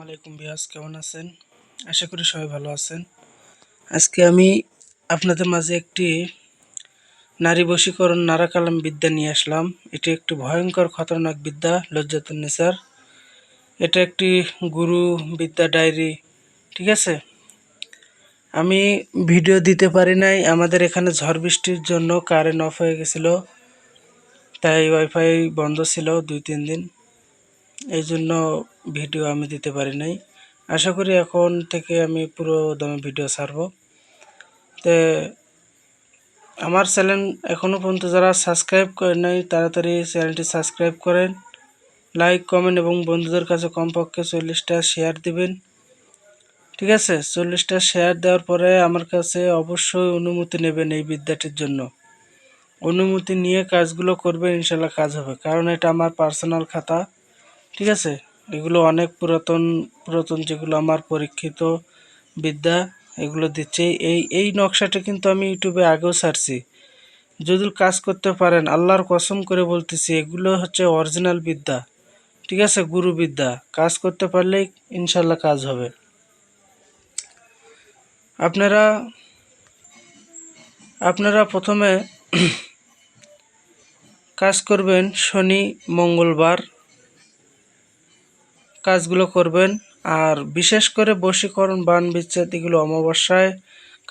আলাইকুম ভিউয়ার্স, কেমন আছেন? আশা করি সবাই ভালো আছেন। আজকে আমি আপনাদের মাঝে একটি নারী বশীকরণ নারাকালাম বিদ্যা নিয়ে আসলাম। এটি একটি ভয়ঙ্কর খতরনাক বিদ্যা, লজ্জাতুন নেসার। এটা একটি গুরু বিদ্যা ডায়েরি, ঠিক আছে? আমি ভিডিও দিতে পারি নাই, আমাদের এখানে ঝড় বৃষ্টির জন্য কারেন্ট অফ হয়ে গেছিলো, তাই ওয়াইফাই বন্ধ ছিল 2-3 দিন। এই জন্য ভিডিও আমি দিতে পারি নাই। আশা করি এখন থেকে আমি পুরো দমে ভিডিও ছাড়বো। তো আমার চ্যানেল এখনও পর্যন্ত যারা সাবস্ক্রাইব করেন নাই, তাড়াতাড়ি চ্যানেলটি সাবস্ক্রাইব করেন, লাইক কমেন্ট এবং বন্ধুদের কাছে কমপক্ষে 40টা শেয়ার দিবেন, ঠিক আছে? 40টা শেয়ার দেওয়ার পরে আমার কাছে অবশ্যই অনুমতি নেবেন এই বিদ্যাটির জন্য। অনুমতি নিয়ে কাজগুলো করবেন, ইনশাল্লাহ কাজ হবে, কারণ এটা আমার পার্সোনাল খাতা, ঠিক আছে? এগুলো অনেক পুরাতন যেগুলো আমার পরীক্ষিত বিদ্যা, এগুলো দিচ্ছে। এই নকশাটা কিন্তু আমি ইউটিউবে আগেও ছাড়ছি। যদি কাজ করতে পারেন, আল্লাহর কসম করে বলতেছি, এগুলো হচ্ছে অরিজিনাল বিদ্যা, ঠিক আছে? গুরু বিদ্যা। কাজ করতে পারলেই ইনশাল্লাহ কাজ হবে। আপনারা প্রথমে কাজ করবেন শনি মঙ্গলবার, কাজগুলো করবেন। আর বিশেষ করে বশীকরণ, বান বিচ্ছেদ এগুলো অমাবস্যায়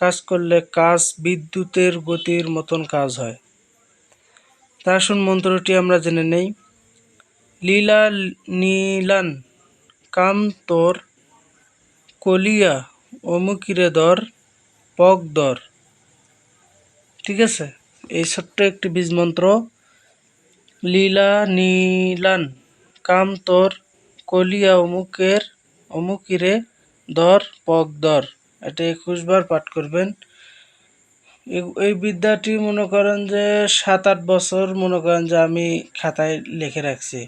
কাজ করলে কাজ বিদ্যুতের গতির মতন কাজ হয়। তা আসুন মন্ত্রটি আমরা জেনে নেই। লীলা নীলান কাম তোর কলিয়া অমুকিরে দর পগ দর, ঠিক আছে? এই ছোট্ট একটি বীজ মন্ত্র, লীলা নীলান কাম তোর কলিয়া অমুকিরে দর পগ দর, এটা 21 বার পাঠ করবেন। এই বিদ্যাটি মনে করেন যে 7-8 বছর মনে করেন যে আমি খাতায় লিখে রাখছি।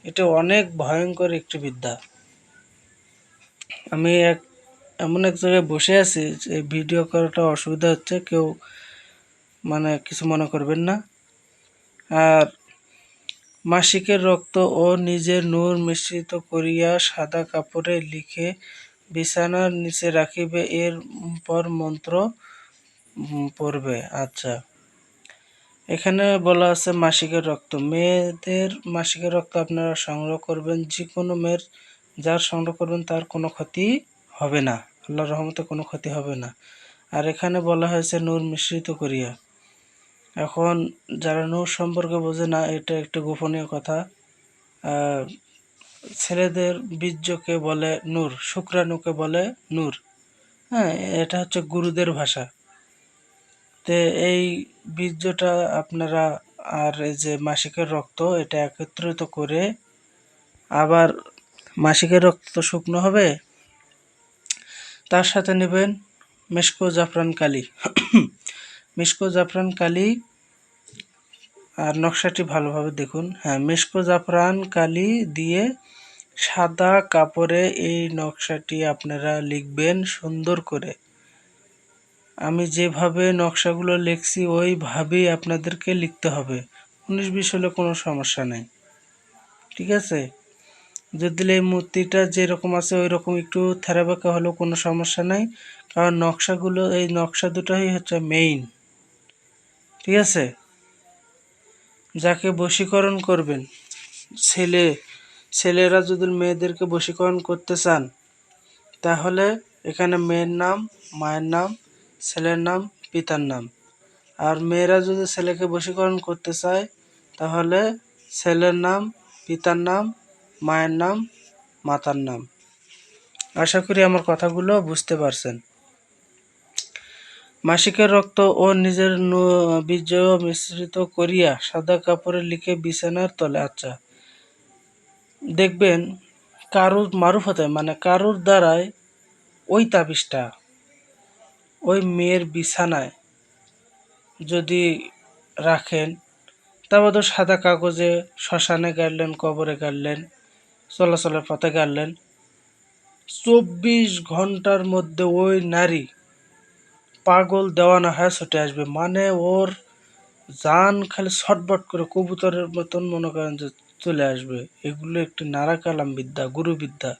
এটা অনেক ভয়ঙ্কর একটি বিদ্যা। আমি এমন এক জায়গায় বসে আছি যে ভিডিও করাটা অসুবিধা হচ্ছে, কেউ কিছু মনে করবেন না। আর মাসিকের রক্ত ও নিজের নূর মিশ্রিত করিয়া সাদা কাপড়ে লিখে বিছানার নিচে রাখিবে, এর পর মন্ত্র পড়বে। আচ্ছা, এখানে বলা আছে মাসিকের রক্ত, মেয়েদের মাসিকের রক্ত আপনারা সংগ্রহ করবেন। যে কোনো মেয়ের যার সংগ্রহ করবেন তার কোনো ক্ষতি হবে না, আল্লাহর রহমতে কোনো ক্ষতি হবে না। আর এখানে বলা হয়েছে নূর মিশ্রিত করিয়া। এখন যারা নূর সম্পর্কে বোঝে না, এটা একটু গোপনীয় কথা। ছেলেদের বীর্যকে বলে নূর, শুক্রাণুকে বলে নূর। হ্যাঁ, এটা হচ্ছে গুরুদের ভাষা। তো এই বীর্যটা আপনারা আর এই যে মাসিকের রক্ত, এটা একত্রিত করে, আবার মাসিকের রক্ত তো শুকনো হবে, তার সাথে নেবেন মেশকো জাফরান কালি। মেশকো জাফরান কালি, আর নকশাটি ভালোভাবে দেখুন। হ্যাঁ, মেশকো জাফরান কালি দিয়ে সাদা কাপড়ে এই নকশাটি আপনারা লিখবেন সুন্দর করে। আমি যেভাবে নকশাগুলো লিখছি ওইভাবেই আপনাদেরকে লিখতে হবে। 19-20 হলে কোনো সমস্যা নেই, ঠিক আছে? যদি এই মূর্তিটা যেরকম আছে ওই রকম একটু থেরাবেকা হলেও কোনো সমস্যা নাই, কারণ নকশাগুলো, এই নকশা দুটোই হচ্ছে মেইন, ঠিক আছে? যাকে বশীকরণ করবেন, ছেলেরা যদি মেয়েদেরকে বশীকরণ করতে চান, তাহলে এখানে মেয়ের নাম, মায়ের নাম, ছেলের নাম, পিতার নাম। আর মেয়েরা যদি ছেলেকে বশীকরণ করতে চায়, তাহলে ছেলের নাম, পিতার নাম, মায়ের নাম, মাতার নাম। আশা করি আমার কথাগুলো বুঝতে পারছেন। মাসিকের রক্ত ও নিজের বীর্য মিশ্রিত করিয়া সাদা কাপড়ে লিখে বিছানার তলে। আচ্ছা, দেখবেন কারুর মারুফতে, কারুর দ্বারায় ওই তাবিজটা ওই মেয়ের বিছানায় যদি রাখেন, তারপর তো সাদা কাগজে শ্মশানে গাড়লেন, কবরে গাড়লেন, চলাচলের পথে গাড়লেন, 24 ঘন্টার মধ্যে ওই নারী পাগল দেওয়ানা হয়ে ছুটে আসবে। ওর জান খালি ছটবট করে কবুতরের মতন মনে করেন যে চলে আসবে। এগুলো একটি নারাকালাম বিদ্যা, গুরু বিদ্যা।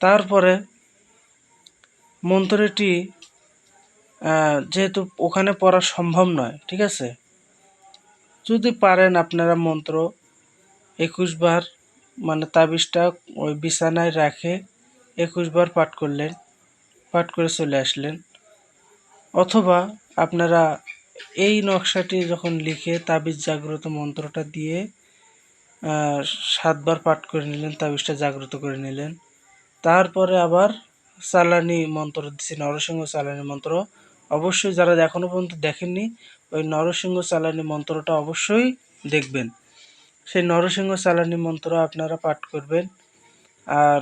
তারপরে মন্ত্রটি যেহেতু ওখানে পড়া সম্ভব নয়, ঠিক আছে, যদি পারেন আপনারা মন্ত্র 21 বার মানে তাবিজটা ওই বিছানায় রাখে 21 বার পাঠ করলেন, পাঠ করে চলে আসলেন। অথবা আপনারা এই নকশাটি যখন লিখে তাবিজ জাগ্রত মন্ত্রটা দিয়ে 7 বার পাঠ করে নিলেন, তাবিজটা জাগ্রত করে নিলেন। তারপরে আবার চালানি মন্ত্র দিচ্ছি, নরসিংহ চালানি মন্ত্র। অবশ্যই যারা এখনও পর্যন্ত দেখেননি, ওই নরসিংহ চালানি মন্ত্রটা অবশ্যই দেখবেন। সেই নরসিংহ চালানি মন্ত্র আপনারা পাঠ করবেন। আর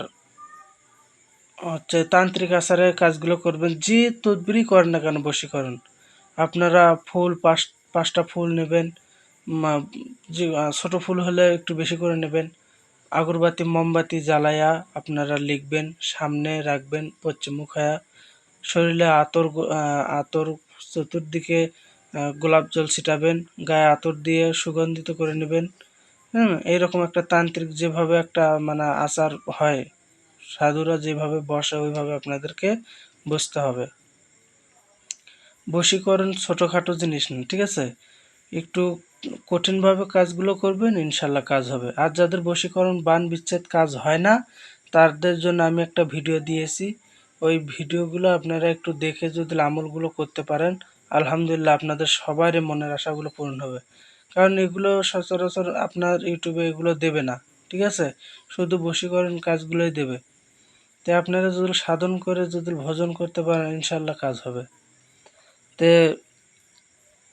হচ্ছে তান্ত্রিক আচারের কাজগুলো করবেন, যে তদবিরই করেন না কেন বশীকরণ। আপনারা ফুল 5টা ফুল নেবেন, যে ছোটো ফুল হলে একটু বেশি করে নেবেন। আগরবাতি মোমবাতি জ্বালায়া আপনারা লিখবেন, সামনে রাখবেন পশ্চিমমুখ হয়ে, শরীরে আতর চতুর্দিকে গোলাপ জল ছিটাবেন, গায়ে আতর দিয়ে সুগন্ধিত করে নেবেন। এইরকম একটা তান্ত্রিক যেভাবে একটা মানে আচার হয়, সাধুরা যেভাবে বসে ওইভাবে আপনাদেরকে বসতে হবে। বশীকরণ ছোটোখাটো জিনিস না, ঠিক আছে, একটু কঠিনভাবে কাজগুলো করবেন, ইনশাল্লাহ কাজ হবে। আর যাদের বশীকরণ বান বিচ্ছেদ কাজ হয় না, তাদের জন্য আমি একটা ভিডিও দিয়েছি, ওই ভিডিওগুলো আপনারা একটু দেখে যদি আমলগুলো করতে পারেন, আলহামদুলিল্লাহ আপনাদের সবারই মনের আশাগুলো পূরণ হবে। কারণ এগুলো সচরাচর আপনার ইউটিউবে এগুলো দেবে না, ঠিক আছে, শুধু বশীকরণ কাজগুলোই দেবে। তাই আপনারা যদি সাধন করে যদি ভজন করতে পারেন, ইনশাল্লাহ কাজ হবে। তে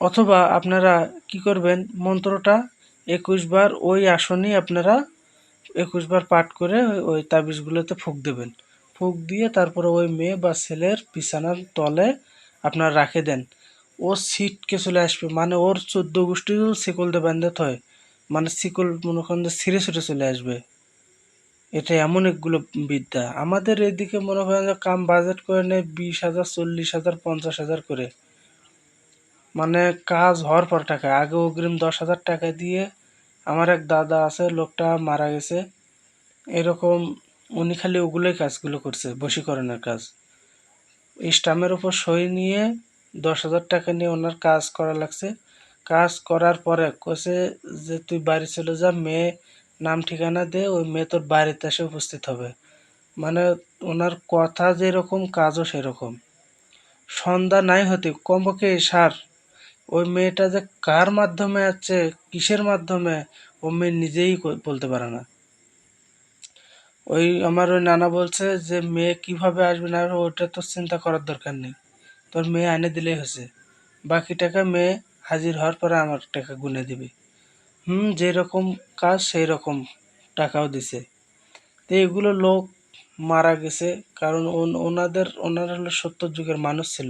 অথবা আপনারা কি করবেন, মন্ত্রটা 21 বার ওই আসনেই আপনারা 21 বার পাঠ করে ওই তাবিজগুলোতে ফুঁক দেবেন। ফুঁক দিয়ে তারপরে ওই মেয়ে বা ছেলের বিছানার তলে আপনারা রাখে দেন। ও ছিটকে চলে আসবে, মানে ওর 14 গোষ্ঠীও শিকল দিয়ে বাঁধতে হয়, মানে শিকল মনে করেন যে ছিঁড়ে ছুটে চলে আসবে। এটা এমন একগুলো বিদ্যা। আমাদের এদিকে মনে করেন যে কাম বাজেট করে নেয় 20,000, 40,000, 50,000 করে, মানে কাজ হওয়ার পর টাকা। আগে অগ্রিম 10,000 টাকা দিয়ে আমার এক দাদা আছে, লোকটা মারা গেছে, এরকম উনি খালি ওগুলোই কাজগুলো করছে, বশীকরণের কাজ। স্টাম্পের উপর সই নিয়ে 10,000 টাকা নিয়ে ওনার কাজ করা লাগছে। কাজ করার পরে কছে যে তুই বাড়ি চলে যা, মেয়ে নাম ঠিকানা দে, ওই মেয়ে তোর বাড়িতে এসে উপস্থিত হবে। মানে ওনার কথা যেরকম কাজও সেরকম। সন্ধ্যা নাই হতে কমপক্ষে সার, ওই মেয়েটা যে কার মাধ্যমে আছে, কিসের মাধ্যমে, ও মেয়ে নিজেই বলতে পারে না। ওই আমার ওই নানা বলছে যে মেয়ে কিভাবে আসবে না আসবে ওটা তো চিন্তা করার দরকার নেই, তোর মেয়ে এনে দিলেই হয়েছে, বাকি টাকা মেয়ে হাজির হওয়ার পরে আমার টাকা গুনে দিবে। যেরকম কাজ সেই রকম টাকাও দিছে। তো এগুলো লোক মারা গেছে, কারণ ওনারা হলো 70 যুগের মানুষ ছিল,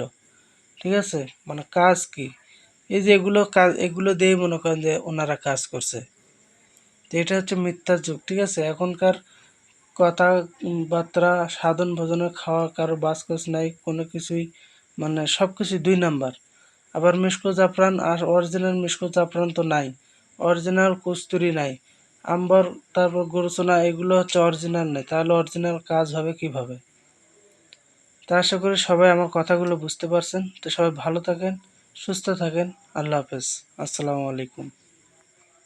ঠিক আছে, মানে কাজ কি, এই যে এগুলো কাজ, এগুলো দিয়েই মনে করেন যে ওনারা কাজ করছে। তো এটা হচ্ছে মিথ্যার যুগ, ঠিক আছে। এখনকার কথাবার্তা সাধন ভোজনের খাওয়া কারো বাজকোজ নাই, কোনো কিছুই, মানে সব কিছুই 2 নাম্বার। আবার মিশকো জাফরান আর অরিজিনাল মিশকো জাফরান তো নাই, অরিজিনাল কস্তুরি নাই, আম্বর, তারপর গরুচনা, এগুলো হচ্ছে অরিজিনাল নেই, তাহলে অরিজিনাল কাজ হবে কিভাবে। তা আশা করি সবাই আমার কথাগুলো বুঝতে পারছেন। তো সবাই ভালো থাকেন, সুস্থ থাকেন, আল্লাহ হাফেজ, আসসালামু আলাইকুম।